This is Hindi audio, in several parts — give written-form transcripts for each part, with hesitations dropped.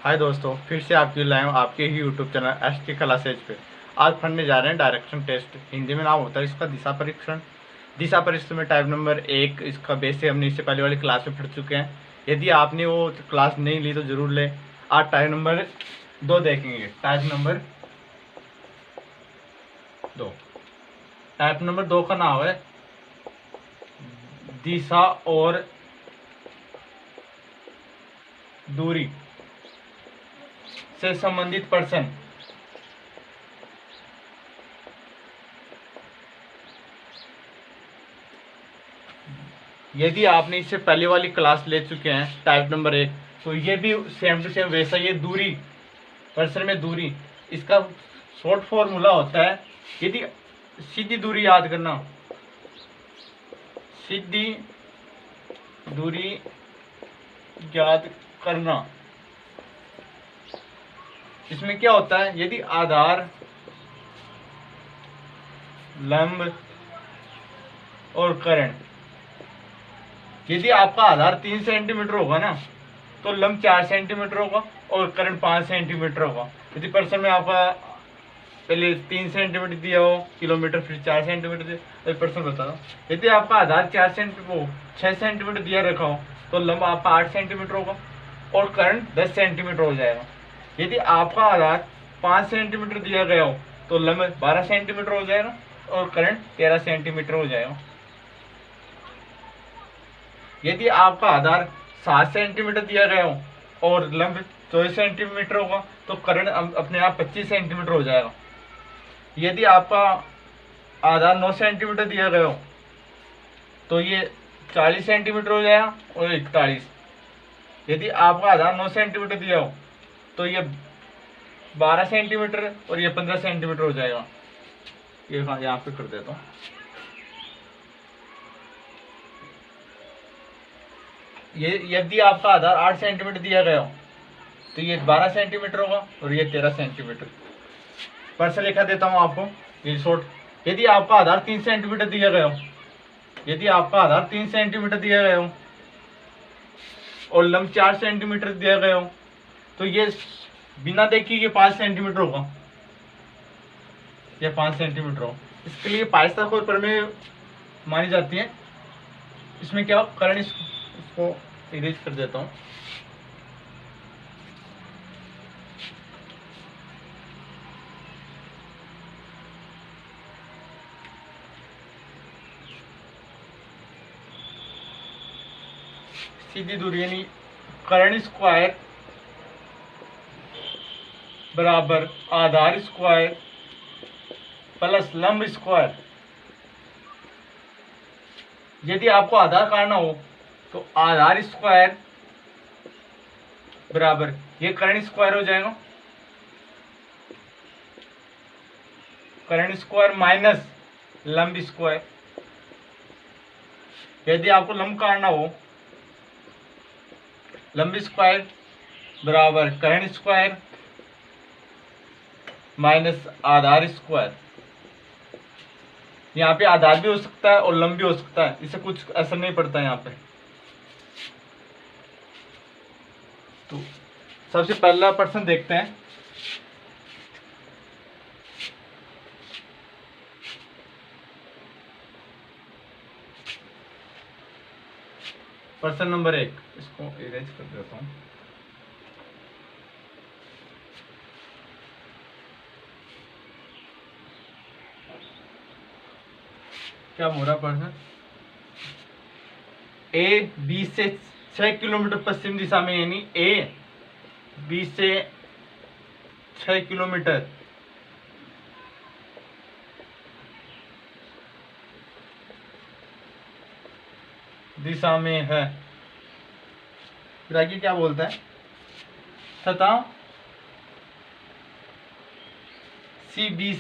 हाय दोस्तों, फिर से आपकी लाइव आपके ही यूट्यूब चैनल एस के क्लासेज पे आज पढ़ने जा रहे हैं डायरेक्शन टेस्ट। हिंदी में नाम होता है इसका दिशा परीक्षण। दिशा परीक्षण में टाइप नंबर 1 इसका बेस से हमने इससे पहले वाली क्लास में पढ़ चुके हैं। यदि आपने वो क्लास नहीं ली तो ज़रूर लें। आज टाइप नंबर 2 देखेंगे। टाइप नंबर 2 टाइप नंबर 2 का नाम है दिशा और दूरी से संबंधित प्रश्न। यदि आपने इससे पहले वाली क्लास ले चुके हैं टाइप नंबर 1 तो ये भी सेम टू सेम वैसा। ये दूरी प्रश्न में दूरी इसका शॉर्ट फॉर्मूला होता है। यदि सीधी दूरी याद करना, सीधी दूरी याद करना, इसमें क्या होता है? यदि आधार, लंब और कर्ण, यदि आपका आधार 3 सेंटीमीटर होगा ना तो लंब 4 सेंटीमीटर होगा और कर्ण 5 सेंटीमीटर होगा। यदि प्रश्न में आपका पहले 3 सेंटीमीटर दिया हो किलोमीटर, फिर 4 सेंटीमीटर दिया, तो प्रश्न बता दो। यदि आपका आधार 6 सेंटीमीटर दिया रखा हो तो लंब आपका 8 सेंटीमीटर होगा और कर्ण 10 सेंटीमीटर हो जाएगा। यदि आपका आधार 5 सेंटीमीटर दिया गया हो तो लंब 12 सेंटीमीटर हो जाएगा और कर्ण 13 सेंटीमीटर हो जाएगा। यदि आपका आधार 7 सेंटीमीटर दिया गया हो और लंब 24 सेंटीमीटर होगा तो कर्ण अपने आप 25 सेंटीमीटर हो जाएगा। यदि आपका आधार 9 सेंटीमीटर दिया गया हो तो ये 40 सेंटीमीटर हो जाएगा और 41। यदि आपका आधार 9 सेंटीमीटर दिया हो तो ये 12 सेंटीमीटर और ये 15 सेंटीमीटर हो जाएगा। ये यहाँ पे कर देता हूँ। ये यदि आपका आधार 8 सेंटीमीटर दिया गया हो तो ये 12 सेंटीमीटर होगा और ये 13 सेंटीमीटर। प्रश्न लिखा देता हूँ आपको, ये शॉर्ट। यदि आपका आधार 3 सेंटीमीटर दिया गया हो, यदि आपका आधार 3 सेंटीमीटर दिया गया हो और लंब 4 सेंटीमीटर दिया गया हो तो ये बिना देखे ये 5 सेंटीमीटर होगा। ये 5 सेंटीमीटर हो। इसके लिए पाइस्थागोरस प्रमेय मानी जाती है। इसमें क्या कर्ण, इसको इरेज कर देता हूँ। सीधी दूरी यानी कर्ण स्क्वायर बराबर आधार स्क्वायर प्लस लंब स्क्वायर। यदि आपको आधार काटना हो तो आधार स्क्वायर बराबर ये कर्ण स्क्वायर हो जाएगा, कर्ण स्क्वायर माइनस लंब स्क्वायर। यदि आपको लंब काटना हो, लंब स्क्वायर बराबर कर्ण स्क्वायर माइनस आधार स्क्वायर। यहाँ पे आधार भी हो सकता है और लंब भी हो सकता है, इससे कुछ असर नहीं पड़ता है यहाँ पे। तो सबसे पहला प्रश्न देखते हैं। प्रश्न नंबर 1, इसको इरेज कर देता हूँ। क्या हो रहा प्रश्न? ए बी से 6 किलोमीटर पश्चिम दिशा में, यानी ए बी से 6 किलोमीटर दिशा में है। फिर आगे क्या बोलता है? तथा सी बी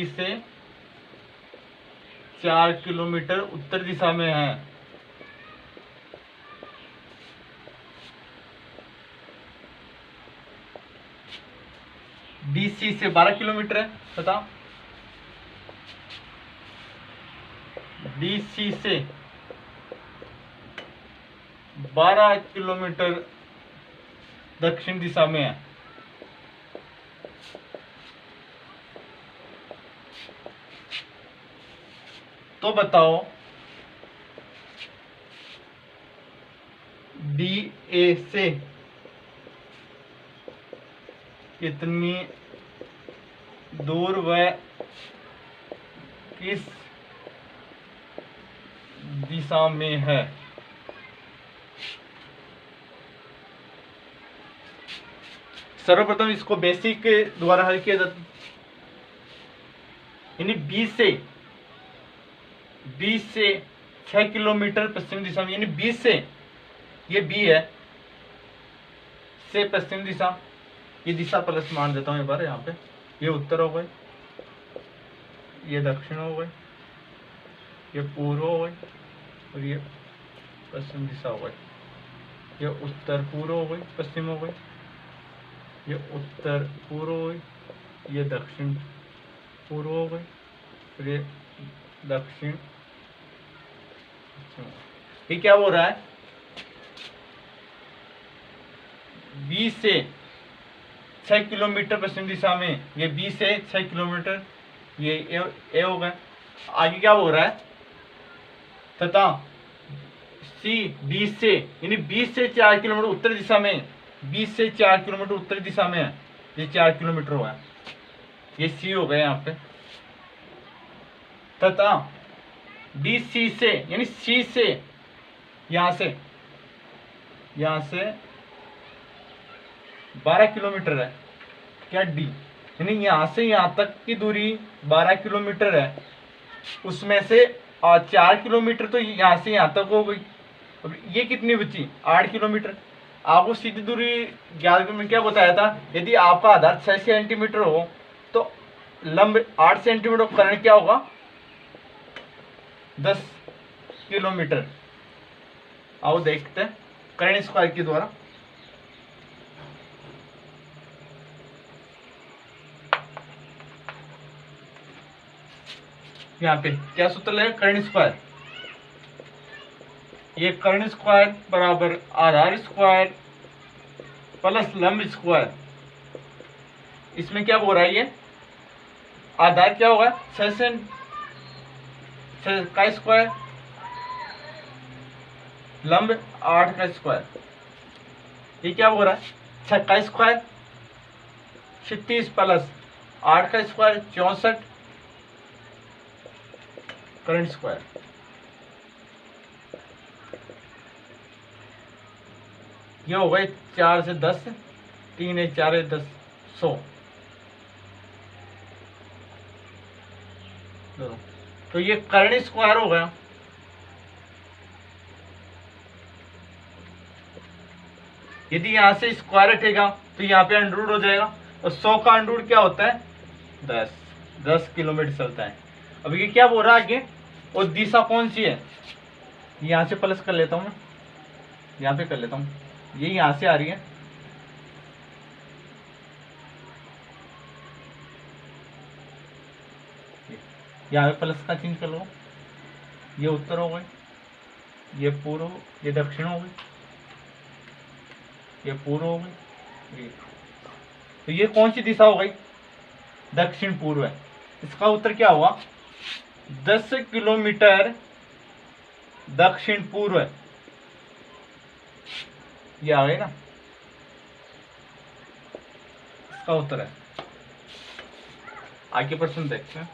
से 4 किलोमीटर उत्तर दिशा में है। डीसी से 12 किलोमीटर है तथा डीसी से 12 किलोमीटर दक्षिण दिशा में है। तो बताओ डी ए से कितनी दूर वह किस दिशा में है। सर्वप्रथम इसको बेसिक के द्वारा हल किया जाता, यानी 20 से 6 किलोमीटर पश्चिम दिशा में, यानी 20 से, ये बी है, से पश्चिम दिशा, ये दिशा प्लस मान देता हूं एक बार यहाँ पे, ये उत्तर हो गई, ये दक्षिण हो गई, ये पूर्व हो गई, और ये पश्चिम दिशा हो गई, ये उत्तर पूर्व हो गई, पश्चिम हो गई, ये उत्तर पूर्व हो गई, ये दक्षिण पूर्व हो गई, फिर ये दक्षिण पश्चिम। ये क्या हो रहा है, 20 से 6 किलोमीटर पश्चिम दिशा में, ये 20 से 6 किलोमीटर, ये ए हो गए। आगे क्या हो रहा है, तथा सी 20 से, यानी 20 से 4 किलोमीटर उत्तर दिशा में, 20 से 4 किलोमीटर उत्तर दिशा में है, ये 4 किलोमीटर हुआ है, ये सी हो गया यहाँ पे। तथा डी सी से, यानी सी से यहाँ से 12 किलोमीटर है, क्या डी, यानी यहाँ से यहाँ तक की दूरी 12 किलोमीटर है, उसमें से 4 किलोमीटर तो यहाँ से यहाँ तक हो गई। अब ये कितनी बची, 8 किलोमीटर। आपको सीधी दूरी ज्ञात में क्या बताया था, यदि आपका आधार 6 सेंटीमीटर हो तो लंब 8 सेंटीमीटर, कर्ण क्या होगा 10 किलोमीटर। आओ देखते हैं कर्ण स्क्वायर के द्वारा। यहाँ पे क्या सूत्र लगे, कर्ण स्क्वायर, ये कर्ण स्क्वायर बराबर आधार स्क्वायर प्लस लंब स्क्वायर। इसमें क्या हो रहा है, ये आधार क्या होगा 6 का स्क्वायर, लंब 8 का स्क्वायर, ये क्या हो रहा है 6 का स्क्वायर 36 प्लस 8 का स्क्वायर 64 कर्ण स्क्वायर। ये हो गए 4 से 10, 3 है 4 है 10, 100 दोनों, तो ये कर्ण स्क्वायर हो गया। यदि यहां से स्क्वायर हटेगा तो यहाँ पे अंडररूट हो जाएगा, और 100 का अंडररूट क्या होता है 10 किलोमीटर चलता है। अब ये क्या बोल रहा है आगे, और दिशा कौन सी है, यहां से प्लस कर लेता हूं मैं, यहाँ पे कर लेता हूँ, ये यहां से आ रही है, यहाँ पे प्लस का चिन्ह कर लो, ये उत्तर हो गई, ये पूर्व, ये दक्षिण हो गई, ये पूर्व हो गई, तो ये कौन सी दिशा हो गई दक्षिण पूर्व है। इसका उत्तर क्या हुआ 10 किलोमीटर दक्षिण पूर्व है, ये आ गई ना, इसका उत्तर है। आगे प्रश्न देखते हैं।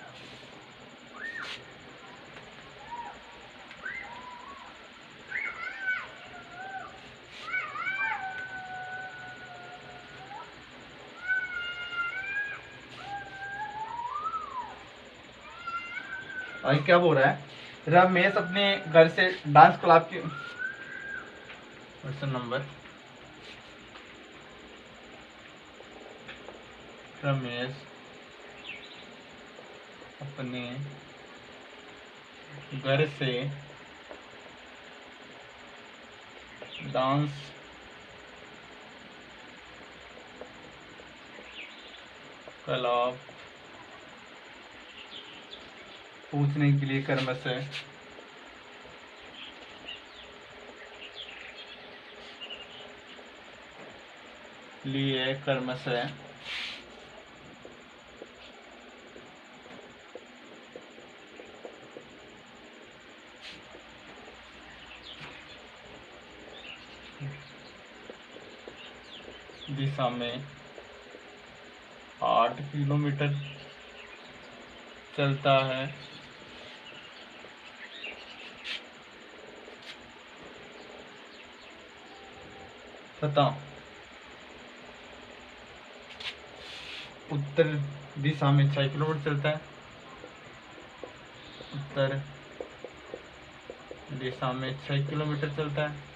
और क्या बोल रहा है, रमेश अपने घर से डांस क्लब की, क्वेश्चन नंबर, रमेश अपने घर से डांस क्लब पूछने के लिए क्रमश लिए क्रमशः दिशा में 8 किलोमीटर चलता है तथा उत्तर दिशा में 6 किलोमीटर चलता है। उत्तर दिशा में 6 किलोमीटर चलता है।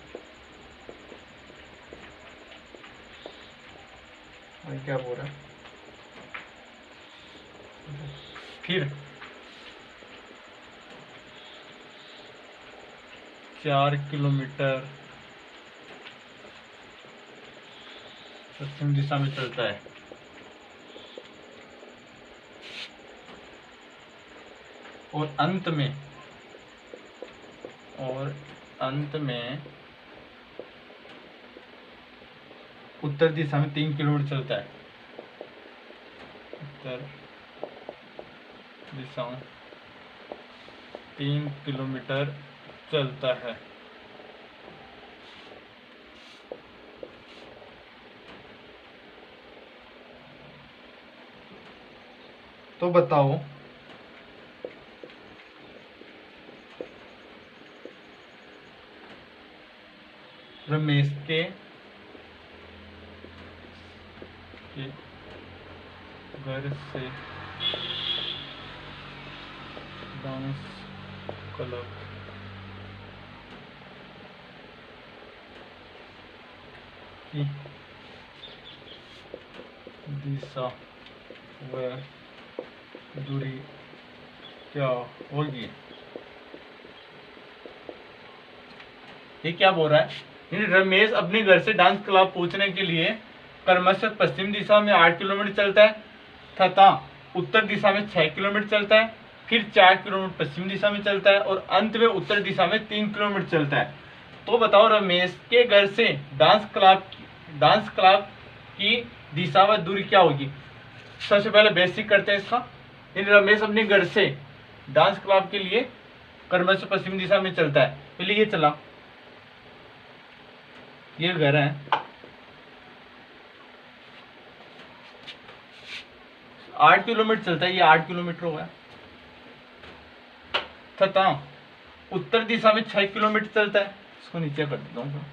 और क्या बोल रहा है फिर 4 किलोमीटर पश्चिम दिशा में चलता है और अंत में उत्तर दिशा में 3 किलोमीटर चलता है। उत्तर दिशा में 3 किलोमीटर चलता है। तो बताओ रमेश के घर से डांस क्लब की दिशा व दूरी क्या होगी। ये क्या बोल रहा है? रमेश अपने घर से डांस क्लब पहुंचने के लिए क्रमशः पश्चिम दिशा में 8 किलोमीटर चलता है तथा उत्तर दिशा में 6 किलोमीटर चलता है, फिर 4 किलोमीटर पश्चिम दिशा में चलता है और अंत में उत्तर दिशा में 3 किलोमीटर चलता है। तो बताओ रमेश के घर से डांस क्लब की दिशा व दूरी क्या होगी। सबसे पहले बेसिक करते हैं इसका। रमेश अपने घर से डांस क्लब के लिए क्रमशः पश्चिम दिशा में चलता है। पहले ये चला, ये घर है, 8 किलोमीटर चलता है, ये 8 किलोमीटर हो गया तथा उत्तर दिशा में 6 किलोमीटर चलता है। इसको नीचे कर देता हूँ।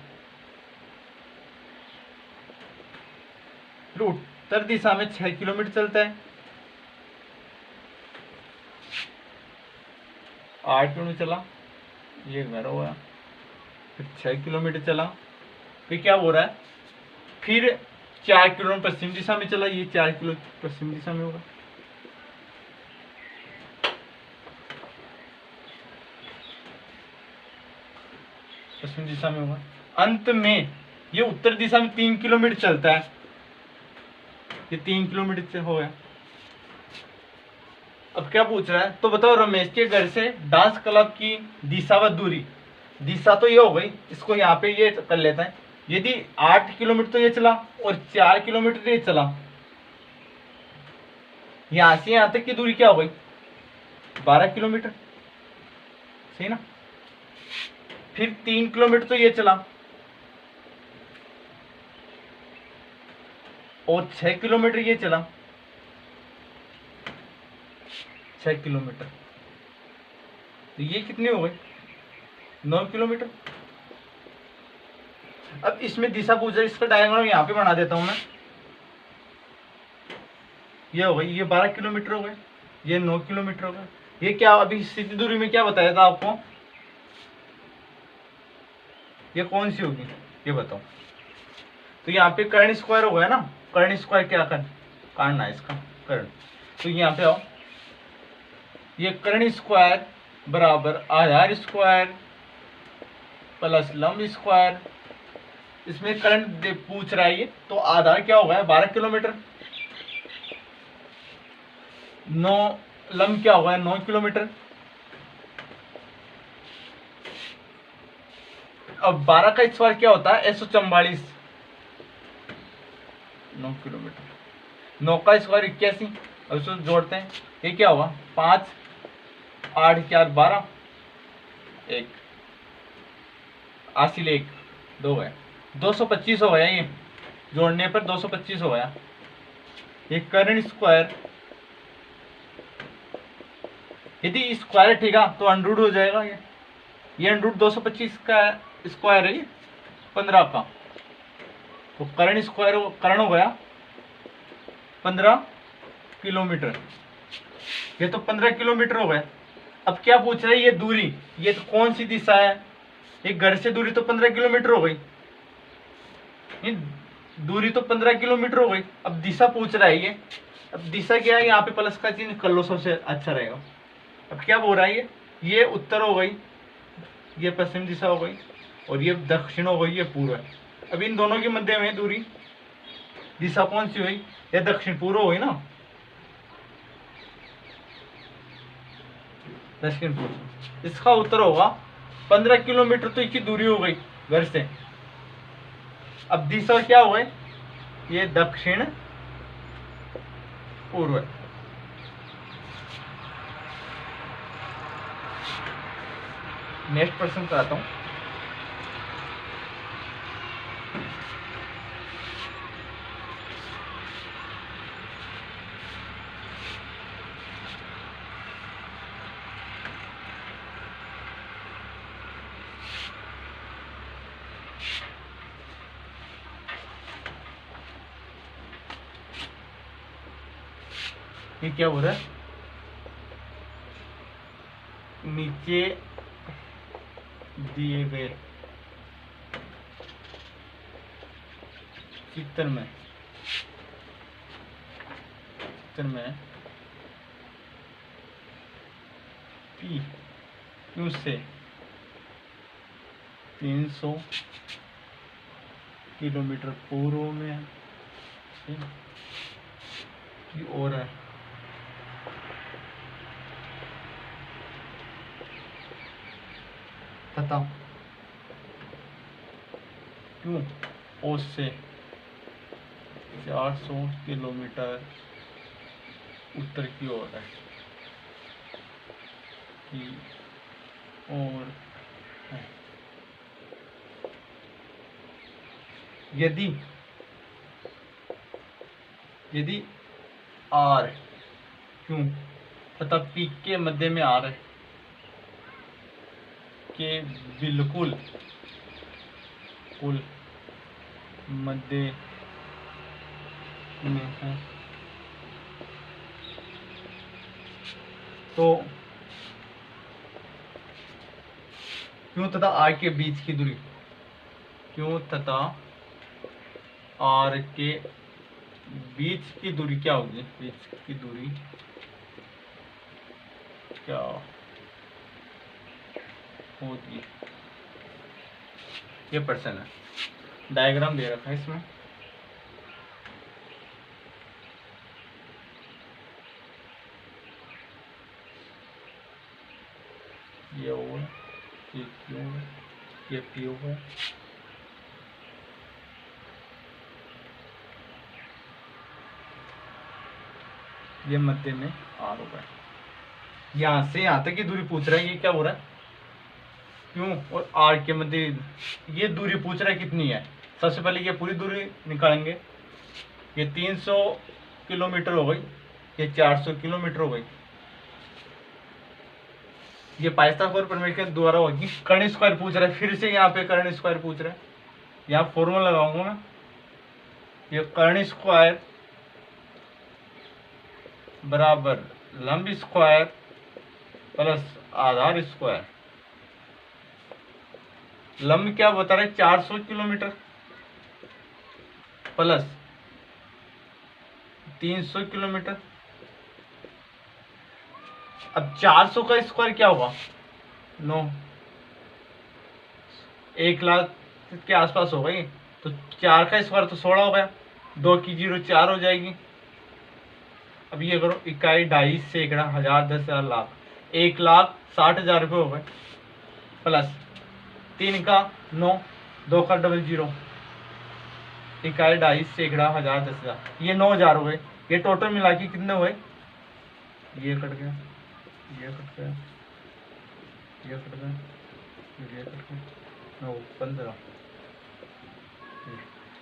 उत्तर दिशा में 6 किलोमीटर चलता है, 8 किलोमीटर चला, ये घर हो गया, फिर 6 किलोमीटर चला, फिर क्या हो रहा है, फिर 4 किलोमीटर पश्चिम दिशा में चला, ये 4 किलो पश्चिम दिशा में होगा। पश्चिम दिशा में होगा। अंत में ये उत्तर दिशा में 3 किलोमीटर चलता है, ये 3 किलोमीटर से हो गया। अब क्या पूछ रहा है, तो बताओ रमेश के घर से डांस क्लब की दिशा व दूरी। दिशा तो ये हो गई, इसको यहाँ पे ये कर लेता है। यदि 8 किलोमीटर तो ये चला और 4 किलोमीटर ये चला, यहां से यहां तक की दूरी क्या हो गई, 12 किलोमीटर, सही ना। फिर 3 किलोमीटर तो ये चला और 6 किलोमीटर ये चला, 6 किलोमीटर, तो ये कितनी हो गई, 9 किलोमीटर। अब इसमें दिशा पूछ रहा है, इसका डायग्राम यहाँ पे बना देता हूं मैं। ये हो गई, ये 12 किलोमीटर हो गए, ये 9 किलोमीटर हो गए। ये क्या अभी सीधी दूरी में क्या बताया था आपको, ये कौन सी होगी ये बताओ। तो यहाँ पे कर्ण स्क्वायर हो गया ना, कर्ण स्क्वायर क्या काटना है इसका कर्ण। तो यहाँ पे आओ, ये कर्ण स्क्वायर बराबर आधार स्क्वायर प्लस लंब स्क्वायर। इसमें कर्ण पूछ रहा है ये, तो आधार क्या होगा 12 किलोमीटर, 9 लंब क्या होगा 9 किलोमीटर। अब 12 का स्क्वायर क्या होता है 144, 9 किलोमीटर। 9 का स्क्वायर 81। अब इसको जोड़ते हैं, ये क्या होगा 5 8 4 12, 1 हासिल 1 2 है 225 हो गया। ये जोड़ने पर 225 हो गया। ये करंट स्क्वायर, यदि स्क्वायर ठीक है तो अंडरूट हो जाएगा। ये अंडरूट 225 का स्क्वायर है, ये 15 का, तो करंट स्क्वायर करण हो गया 15 किलोमीटर। ये तो 15 किलोमीटर हो गया। अब क्या पूछ रहा है, ये दूरी, ये तो कौन सी दिशा है, ये घर से दूरी तो 15 किलोमीटर हो गई, ये दूरी तो 15 किलोमीटर हो गई। अब दिशा पूछ रहा है ये, अब दिशा क्या है, यहाँ पे प्लस का चिन्ह कर लो, सबसे अच्छा रहेगा। अब क्या बोल रहा है, ये उत्तर हो गई, ये पश्चिम दिशा हो गई, और ये दक्षिण हो गई, ये पूर्व है। अब इन दोनों के मध्य में दूरी, दिशा कौन सी हुई, ये दक्षिण पूर्व हुई ना, दक्षिण पूर्व। इसका उत्तर होगा 15 किलोमीटर, तो इसकी दूरी हो गई घर से। अब दिशा क्या हुआ, ये दक्षिण पूर्व है। नेक्स्ट प्रश्न कराता हूं। ये क्या हो रहा है, नीचे दिए गए चित्र में P Q से 300 किलोमीटर पूर्व में है, की ओर है, तथा Q O से 400 किलोमीटर उत्तर की ओर है, की ओर है। यदि R Q तथा P के मध्य में R के बिल्कुल मध्य में है, तो Q तथा R के बीच की दूरी, Q तथा R के बीच की दूरी क्या होगी, बीच की दूरी क्या होगी, ये प्रश्न है। डायग्राम दे रखा है इसमें, ये O है, ये Q है, ये P है, ये मध्य में R होगा। यहाँ से यहाँ तक की दूरी पूछ रहा है, ये क्या हो रहा है, क्यों और R के मध्य ये दूरी पूछ रहा है कितनी है। सबसे पहले ये पूरी दूरी निकालेंगे, ये 300 किलोमीटर हो गई, ये 400 किलोमीटर हो गई, ये पाइथागोरस प्रमेय के द्वारा होगी। कर्ण स्क्वायर पूछ रहा है, फिर से यहाँ पे कर्ण स्क्वायर पूछ रहा है, यहाँ फॉर्मूला लगाऊंगा मैं, ये कर्ण स्क्वायर बराबर लंब स्क्वायर प्लस आधार स्क्वायर। लंब क्या बता रहे, 400 किलोमीटर प्लस 300 किलोमीटर। अब 400 का स्क्वायर क्या होगा, 9, 1 लाख के आसपास होगा ये, तो 4 का स्क्वायर तो 16 हो गया, 2 की 0 4 हो जाएगी। अब ये करो, इकाई, ढाई, सैकड़ा, हजार, 10,000, लाख, 1,60,000 रुपये हो गए, प्लस 3 का 9, 2 का 00, इकाई, डाई, सैकड़ा, हजार, 10,000, ये 9,000 हो गए। ये टोटल मिला के कितने हुए? ये कट गया, ये कट गया, ये कट गया, ये कट गया, 9, 15,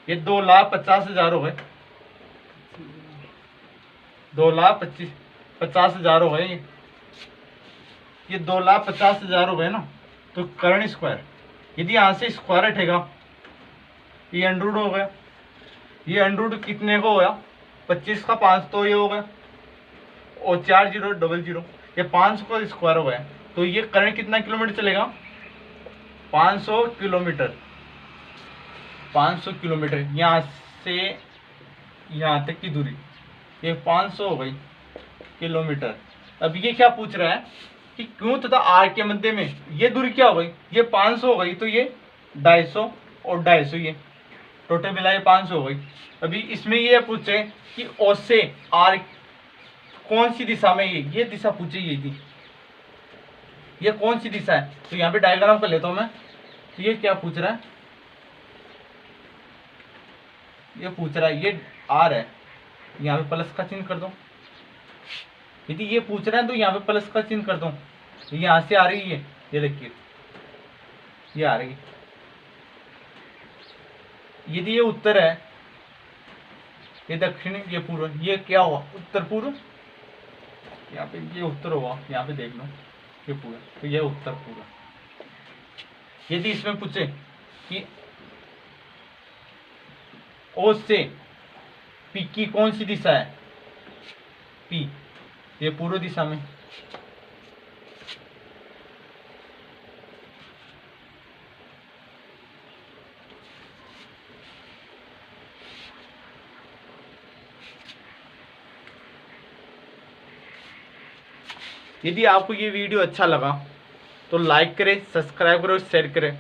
ये 2,50,000 हो गए। 2,50,000 हो गए। ये 2,50,000 हो गए ना। तो करंट स्क्वायर, यदि यहाँ से स्क्वायर हटेगा, ये अंडर हो गया, ये अंडर कितने को होगा? 25 का 5 तो ये हो गया, और 4000, ये 500 का स्क्वायर हो गया। तो ये करंट कितना किलोमीटर चलेगा? 500 किलोमीटर। 500 किलोमीटर यहाँ से यहाँ तक की दूरी, ये 500 हो गई किलोमीटर। अब ये क्या पूछ रहा है कि क्यों तथा आर के मध्य में ये दूरी क्या हो गई? ये 500 हो गई, तो ये 250 और 250, ये टोटल मिला ये 500 हो गई। अभी इसमें ये पूछे कि ओ से आर कौन सी दिशा में, ये दिशा पूछे, ये थी, ये कौन सी दिशा है? तो यहाँ पे डायग्राम कर लेता हूं मैं। तो ये क्या पूछ रहा है? ये पूछ रहा है, ये आर है, यहाँ पे प्लस का चिन्ह कर दो। यदि ये पूछ रहा है तो यहाँ पे प्लस का चिन्ह कर दो। यहाँ से आ रही है, ये देखिए, ये आ रही है। यदि ये उत्तर है, ये दक्षिण, ये पूर्व, ये क्या हुआ? उत्तर पूर्व। यहाँ पे ये उत्तर होगा, यहाँ पे देख लो, ये पूर्व, तो ये उत्तर पूर्व। यदि इसमें पूछे कि ओ से पी की कौन सी दिशा है? पी, ये पूर्व दिशा में। यदि आपको ये वीडियो अच्छा लगा तो लाइक करें, सब्सक्राइब करें और शेयर करें।